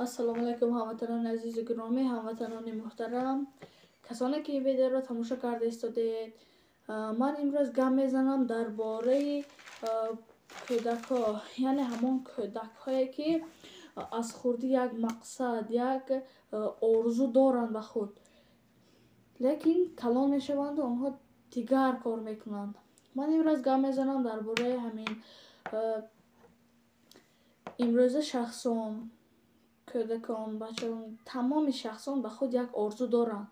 ассалому алайкум ҳамватанони азизу гиромӣ, ҳамватанони муҳтарам, касоне ки ин видеоро тамошо карда истодед. Ман имрӯз гап мезанам дар бораи кӯдакҳо, яъне ҳамон кӯдакҳое ки аз хурдӣ як мақсад, як орзу доранд ба худ, лекин калон мешаванду онҳо дигар кор мекунанд. Ман имрӯз гап мезанам дар бораи ҳамин имрӯза шахсон, кӯдакон, бачаон, тамоми шахсон ба худ як орзу доранд.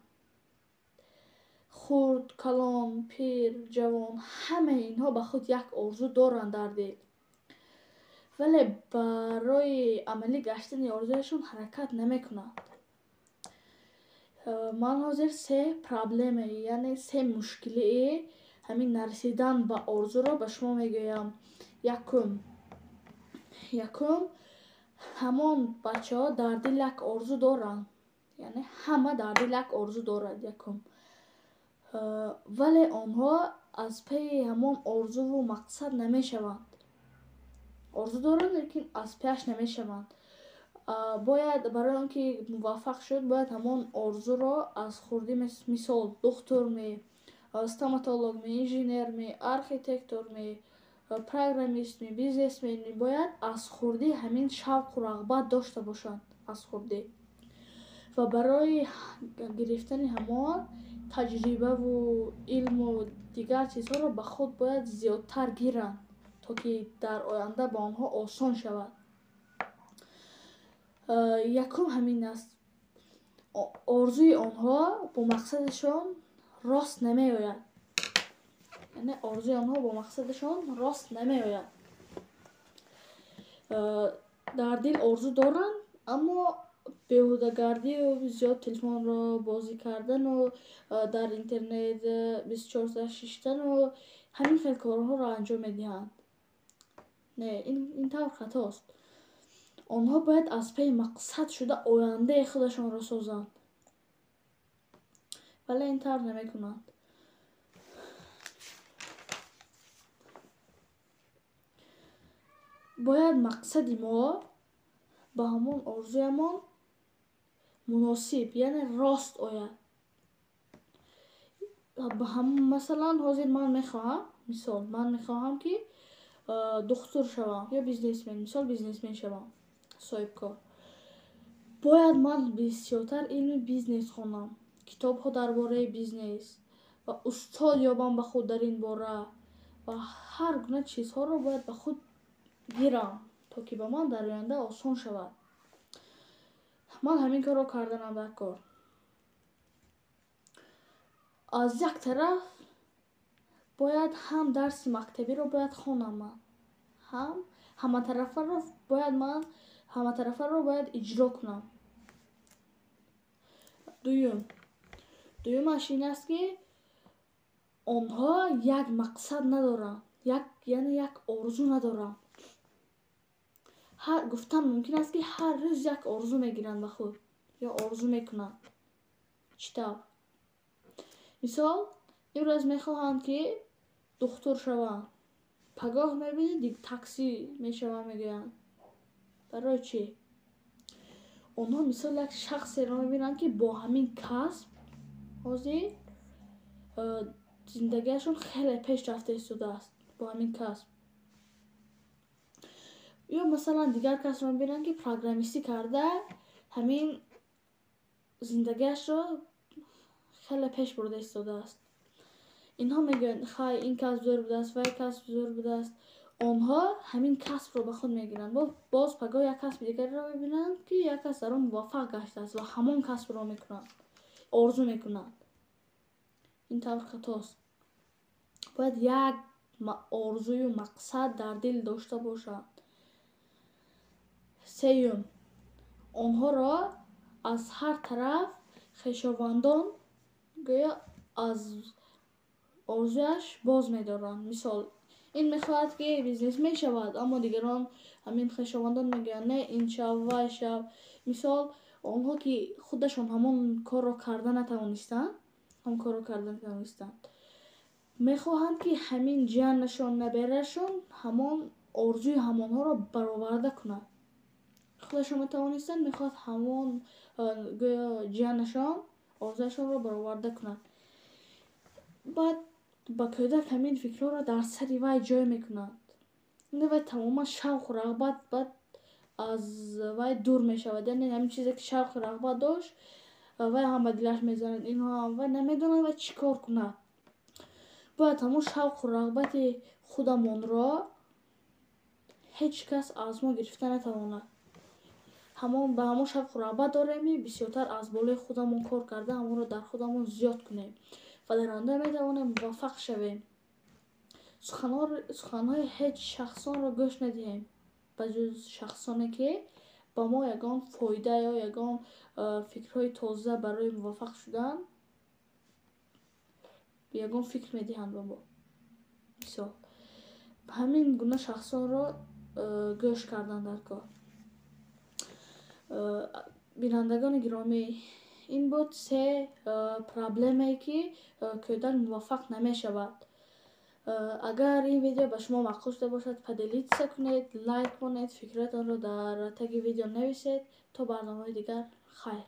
Хурд, калон, пир, ҷавон, ҳамаи инҳо ба худ як орзу доранд дар дил. Вале барои амалӣ гаштани орзуяшон ҳаракат намекунанд. Ман ҳозир се проблемаи, яъне се мушкилии ҳамин нарасидан ба орзуро ба шумо мегӯям. Якум, ҳамон бачаҳо дар дил як орзу доранд, яъне ҳама дар дил як орзу дорад. Вале онҳо аз пеи ҳамон орзуву мақсад намешаванд. Орзу доранд, лекин аз пеяш намешаванд. Бояд барои он ки муваффақ шуд, бояд ҳамон орзуро аз хурдӣ, мисол духтурми, стоматологми, инженерми, архитекторми, программистми, бизнесмени, бояд аз хурдӣ ҳамин шавқу рағбат дошта бошанд аз хурдӣ. Ва барои гирифтани ҳамон таҷрибаву илму дигар чизҳоро ба худ бояд зиёдтар гиранд, то ки дар оянда ба онҳо осон шавад. Якум ҳамин аст. Орзуи онҳо бо мақсадашон рост намеояд. Яъне орзуи онҳо бо мақсадашон рост намеояд. Дар дил орзу доранд, аммо беҳудагардию зиёд телефонро бозӣ кардану дар интернет 24 саат шиштану ҳамин хел корҳоро анҷом медиҳанд. Не, ин тавр хатост. Онҳо бояд аз пеи мақсад шуда ояндаи худашонро созанд. Вале ин тавр намекунанд. Бояд мақсади мо ба ҳамон орзуямон муносиб, яъне рост ояд. Масалан, ҳозир ман мехоҳам ки духтур шавам ё бизнесмен, мисол бизнесмен шавам, соҳибкор. Бояд ман бисёртар илми бизнес хонам, китобҳо дар бораи бизнес ва устод ёбам ба худ дар ин бора, ва ҳар гуна чизҳоро бояд ба худ гирам, то ки ба ман дар оянда осон шавад. Ман ҳамин корро карданам дар кор. Аз як тараф бояд ҳам дарси мактабиро бояд хонам ман, ҳам ҳаматарафаро бояд иҷро кунам. Дуюмаш ин аст ки онҳо як мақсад надоранд, яъне як орзу надоранд. Гуфтан мумкин аст ки ҳар рӯз як орзу мегиранд ба худ ё орзу мекунанд. Чӣ тавр? Мисол, имрӯз мехоҳанд ки духтур шаванд, пагоҳ мебинед таксӣ мешавам мегӯянд. Барои чӣ? Онҳо мисол як шахсеро мебинанд ки бо ҳамин касб ҳозир зиндагиашон хеле пеш рафта истодааст бо ҳамин касб. Ё масалан дигар касро мебинанд ки программистӣ карда ҳамин зиндагиашро хеле пеш бурда истодааст. Инҳо мегӯянд хай ин касб зӯр будааст, вай касб зӯр будааст. Онҳо ҳамин касбро ба худ мегиранд. Боз пагоҳ як касби дигареро мебинанд ки як кас дар он муваффақ гаштааст ва ҳамон касбро мекунанд, орзу мекунанд. Ин тавр хатост. Бояд як орзую мақсад дар дил дошта бошанд. Сеюм, онҳоро аз ҳар тараф хешовандон гӯё аз орзуяш боз медоранд. Мисол, ин мехоҳад ки бизнесмен шавад, аммо дигарон ҳамин хешовандон мегӯянд не ин шав, вай шав. Мисол, онҳо ки худашон ҳамон корро карда натавонистанд, мехоҳанд ки ҳамин ҷиянашон, наберашон ҳамон орзуи ҳамонҳоро бароварда кунад. худашон метавонистанд, мехоҳад ҳамон гӯё ҷиянашон орзуашонро бароварда кунад. баъд ба кӯдак ҳамин фикрҳоро дар сари вай ҷой мекунанд. вай тамоман шавқу рағбат баъд аз вай дур мешавад. Яъне ҳамин чизе ки шавқу рағбат дошт, вай ҳам ба дилаш мезанад, инҳо ҳам вай намедонад вай чӣ кор кунад. бояд ҳамон шавқу рағбати худамонро ҳеҷ кас аз мо гирифта натавонад. ба ҳамон шавқу рағбат дорем, бисёртар аз болои худамон кор карда ҳамонро дар худамон зиёд кунем ва дар оянда метавонем муваффақ шавем. суханҳои ҳеҷ шахсонро гӯш надиҳем ба ҷуз шахсоне ки ба мо ягон фоида ё ягон фикрҳои тоза барои муваффақ шудан ягон фикр медиҳанд ба мо. мисол ҳамин гуна шахсонро гӯш кардан дар кор. бинандагони гиромӣ, ин буд 3 проблемае ки кӯдак муваффақ намешавад. агар ин видео ба шумо маъқул шуда бошад, поделитса кунед, лайк кунед, фикратонро дар таги видео нависед. То барномаҳои дигар, хайр.